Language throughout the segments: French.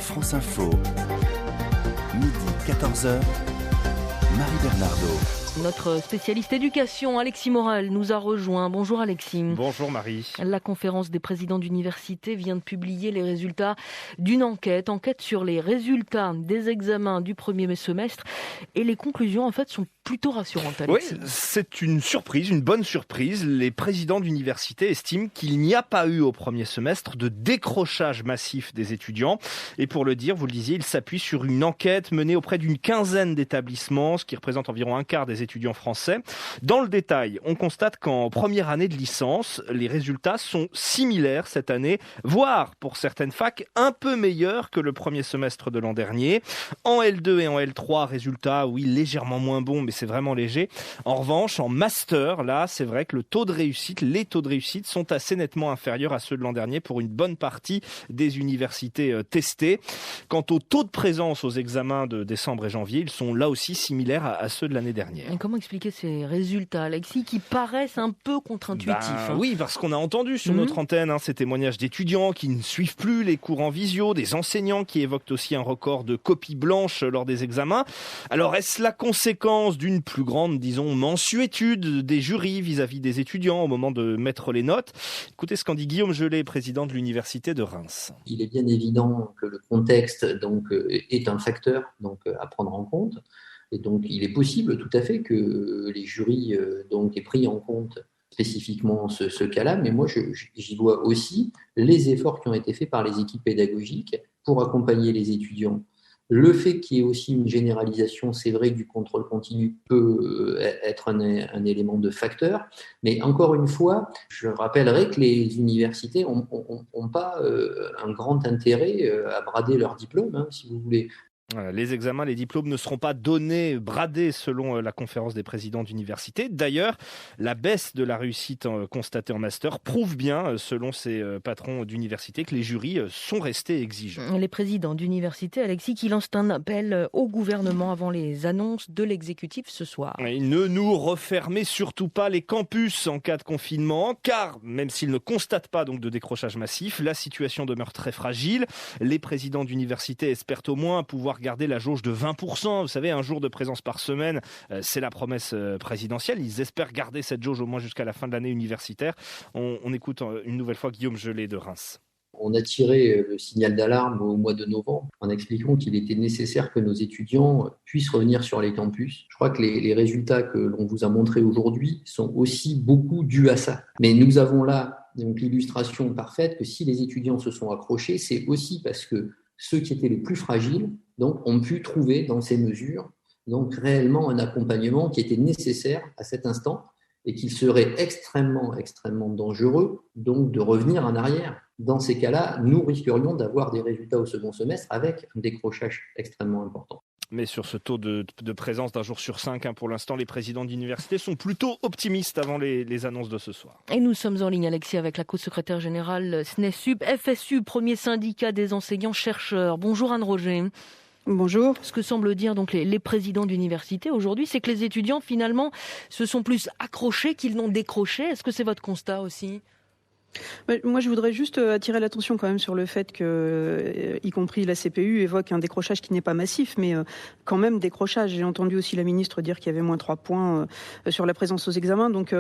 France Info, midi 14h, Marie Bernardo. Notre spécialiste éducation, Alexis Morel, nous a rejoint. Bonjour Alexis. Bonjour Marie. La conférence des présidents d'université vient de publier les résultats d'une enquête sur les résultats des examens du premier semestre. Et les conclusions, en fait, sont plutôt rassurantes, Alexis. Oui, c'est une surprise, une bonne surprise. Les présidents d'université estiment qu'il n'y a pas eu au premier semestre de décrochage massif des étudiants. Et pour le dire, vous le disiez, ils s'appuient sur une enquête menée auprès d'une quinzaine d'établissements, ce qui représente environ un quart des étudiants français. Dans le détail, on constate qu'en première année de licence, les résultats sont similaires cette année, voire pour certaines facs un peu meilleurs que le premier semestre de l'an dernier. En L2 et en L3, résultats, oui, légèrement moins bons, mais c'est vraiment léger. En revanche, en master, là, c'est vrai que les taux de réussite sont assez nettement inférieurs à ceux de l'an dernier pour une bonne partie des universités testées. Quant au taux de présence aux examens de décembre et janvier, ils sont là aussi similaires à ceux de l'année dernière. Et comment expliquer ces résultats, Alexis, qui paraissent un peu contre-intuitifs Oui, parce qu'on a entendu sur notre antenne ces témoignages d'étudiants qui ne suivent plus les cours en visio, des enseignants qui évoquent aussi un record de copies blanches lors des examens. Alors, est-ce la conséquence d'une plus grande, disons, mansuétude des jurys vis-à-vis des étudiants au moment de mettre les notes ? Écoutez ce qu'en dit Guillaume Gelé, président de l'université de Reims. Il est bien évident que le contexte est un facteur à prendre en compte. Et donc, il est possible tout à fait que les jurys aient pris en compte spécifiquement ce cas-là, mais moi, j'y vois aussi les efforts qui ont été faits par les équipes pédagogiques pour accompagner les étudiants. Le fait qu'il y ait aussi une généralisation, c'est vrai que du contrôle continu peut être un élément de facteur, mais encore une fois, je rappellerai que les universités n'ont pas un grand intérêt à brader leur diplôme, si vous voulez. Les examens, les diplômes ne seront pas bradés selon la conférence des présidents d'université. D'ailleurs, la baisse de la réussite constatée en master prouve bien, selon ces patrons d'université, que les jurys sont restés exigeants. Les présidents d'université, Alexis, qui lancent un appel au gouvernement avant les annonces de l'exécutif ce soir. Et ne nous refermez surtout pas les campus en cas de confinement, car même s'ils ne constatent pas donc de décrochage massif, la situation demeure très fragile. Les présidents d'université espèrent au moins pouvoir garder la jauge de 20%. Vous savez, un jour de présence par semaine, c'est la promesse présidentielle. Ils espèrent garder cette jauge au moins jusqu'à la fin de l'année universitaire. On écoute une nouvelle fois Guillaume Gelé de Reims. On a tiré le signal d'alarme au mois de novembre en expliquant qu'il était nécessaire que nos étudiants puissent revenir sur les campus. Je crois que les résultats que l'on vous a montrés aujourd'hui sont aussi beaucoup dus à ça. Mais nous avons là l'illustration parfaite que si les étudiants se sont accrochés, c'est aussi parce que ceux qui étaient les plus fragiles ont pu trouver dans ces mesures réellement un accompagnement qui était nécessaire à cet instant et qu'il serait extrêmement dangereux de revenir en arrière. Dans ces cas-là, nous risquerions d'avoir des résultats au second semestre avec un décrochage extrêmement important. Mais sur ce taux de présence d'un jour sur 5, pour l'instant, les présidents d'université sont plutôt optimistes avant les annonces de ce soir. Et nous sommes en ligne, Alexis, avec la co-secrétaire générale SNESUP, FSU, premier syndicat des enseignants-chercheurs. Bonjour Anne-Roger. Bonjour. Ce que semblent dire donc les présidents d'université aujourd'hui, c'est que les étudiants, finalement, se sont plus accrochés qu'ils n'ont décroché. Est-ce que c'est votre constat aussi ? Moi, je voudrais juste attirer l'attention quand même sur le fait que, y compris la CPU, évoque un décrochage qui n'est pas massif, mais quand même décrochage. J'ai entendu aussi la ministre dire qu'il y avait moins 3 points sur la présence aux examens. Donc,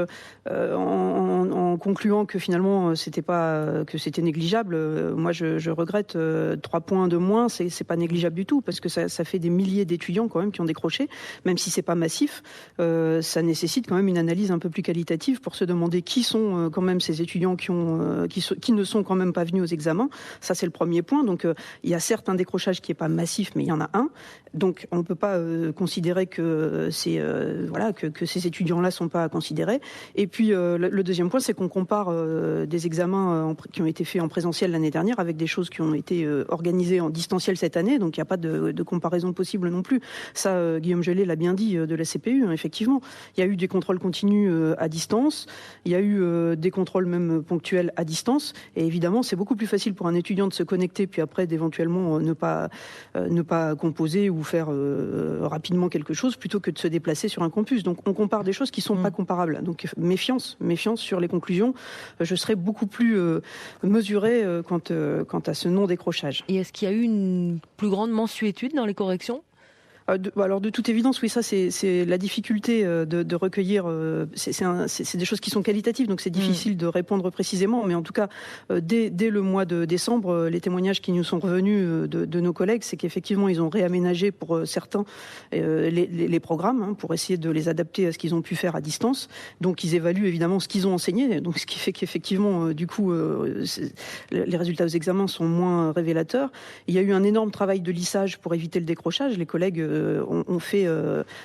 en concluant que finalement c'était négligeable, moi je regrette 3 points de moins. C'est pas négligeable du tout parce que ça fait des milliers d'étudiants quand même qui ont décroché, même si c'est pas massif. Ça nécessite quand même une analyse un peu plus qualitative pour se demander qui sont quand même ces étudiants qui ne sont quand même pas venus aux examens. Ça, c'est le premier point. Donc, il y a certes un décrochage qui n'est pas massif, mais il y en a un. Donc, on ne peut pas considérer que que ces étudiants-là ne sont pas à considérer. Et puis, le deuxième point, c'est qu'on compare des examens qui ont été faits en présentiel l'année dernière avec des choses qui ont été organisées en distanciel cette année. Donc, il n'y a pas de comparaison possible non plus. Ça, Guillaume Gelé l'a bien dit de la CPU, effectivement. Il y a eu des contrôles continus à distance. Il y a eu des contrôles même ponctuels ponctuel à distance. Et évidemment, c'est beaucoup plus facile pour un étudiant de se connecter, puis après d'éventuellement ne pas composer ou faire rapidement quelque chose, plutôt que de se déplacer sur un campus. Donc on compare des choses qui ne sont pas comparables. Donc méfiance sur les conclusions. Je serais beaucoup plus mesurée quant à ce non-décrochage. Et est-ce qu'il y a eu une plus grande mansuétude dans les corrections ? Alors de toute évidence, oui, ça c'est la difficulté de recueillir. C'est des choses qui sont qualitatives, donc c'est difficile de répondre précisément. Mais en tout cas, dès le mois de décembre, les témoignages qui nous sont revenus de nos collègues, c'est qu'effectivement ils ont réaménagé pour certains les programmes pour essayer de les adapter à ce qu'ils ont pu faire à distance. Donc ils évaluent évidemment ce qu'ils ont enseigné. Donc ce qui fait qu'effectivement, du coup, les résultats aux examens sont moins révélateurs. Il y a eu un énorme travail de lissage pour éviter le décrochage. Les collègues on fait,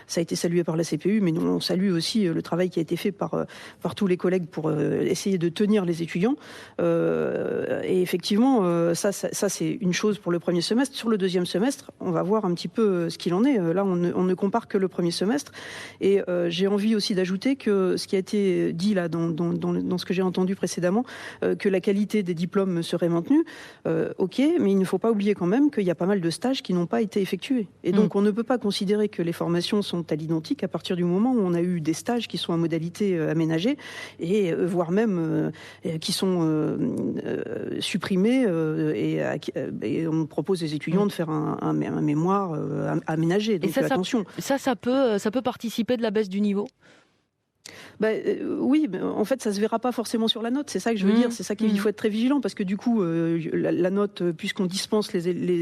ça a été salué par la CPU, mais nous on salue aussi le travail qui a été fait par tous les collègues pour essayer de tenir les étudiants. Et effectivement, ça c'est une chose pour le premier semestre. Sur le deuxième semestre, on va voir un petit peu ce qu'il en est. Là, on ne compare que le premier semestre. Et j'ai envie aussi d'ajouter que ce qui a été dit là dans ce que j'ai entendu précédemment, que la qualité des diplômes serait maintenue. Ok, mais il ne faut pas oublier quand même qu'il y a pas mal de stages qui n'ont pas été effectués. Et donc on ne peut pas considérer que les formations sont à l'identique à partir du moment où on a eu des stages qui sont à modalité aménagée et voire même qui sont supprimés et on propose aux étudiants de faire un mémoire aménagé. Donc et attention. Ça peut participer de la baisse du niveau ? Oui, mais en fait, ça se verra pas forcément sur la note. C'est ça que je veux dire. C'est ça qu'il faut être très vigilant parce que du coup, la note, puisqu'on dispense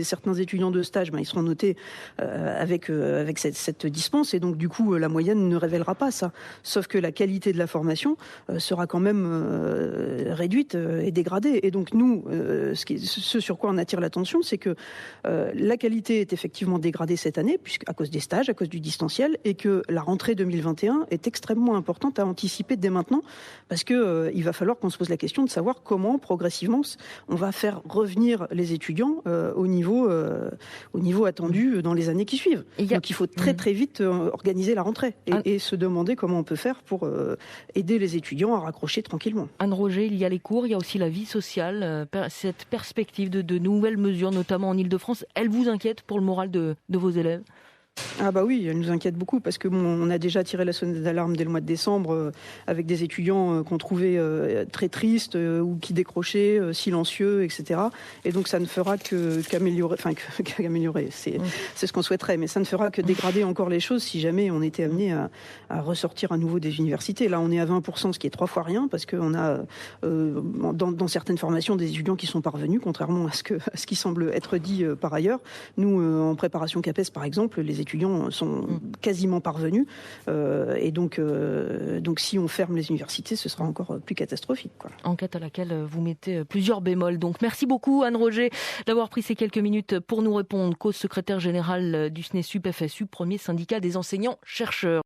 certains étudiants de stage, ils seront notés avec cette dispense et donc du coup, la moyenne ne révélera pas ça. Sauf que la qualité de la formation sera quand même réduite et dégradée. Et donc nous, ce sur quoi on attire l'attention, c'est que la qualité est effectivement dégradée cette année, à cause des stages, à cause du distanciel, et que la rentrée 2021 est extrêmement importante à anticiper dès maintenant, parce que il va falloir qu'on se pose la question de savoir comment progressivement on va faire revenir les étudiants au niveau attendu dans les années qui suivent. Donc il faut très très vite organiser la rentrée et se demander comment on peut faire pour aider les étudiants à raccrocher tranquillement. Anne Roger, il y a les cours, il y a aussi la vie sociale. Cette perspective de nouvelles mesures, notamment en Ile-de-France, elle vous inquiète pour le moral de vos élèves ? Ah bah oui, elle nous inquiète beaucoup parce que on a déjà tiré la sonnette d'alarme dès le mois de décembre avec des étudiants qu'on trouvait très tristes ou qui décrochaient, silencieux, etc. Et donc ça ne fera qu'améliorer, c'est ce qu'on souhaiterait, mais ça ne fera que dégrader encore les choses si jamais on était amené à ressortir à nouveau des universités. Là, on est à 20%, ce qui est 3 fois rien, parce qu'on a dans certaines formations des étudiants qui sont parvenus, contrairement à ce qui semble être dit par ailleurs. Nous, en préparation CAPES, par exemple, les étudiants sont quasiment parvenus. Et donc si on ferme les universités, ce sera encore plus catastrophique, quoi. Enquête à laquelle vous mettez plusieurs bémols. Donc merci beaucoup Anne Roger d'avoir pris ces quelques minutes pour nous répondre. Co-secrétaire générale du SNESUP FSU, premier syndicat des enseignants-chercheurs.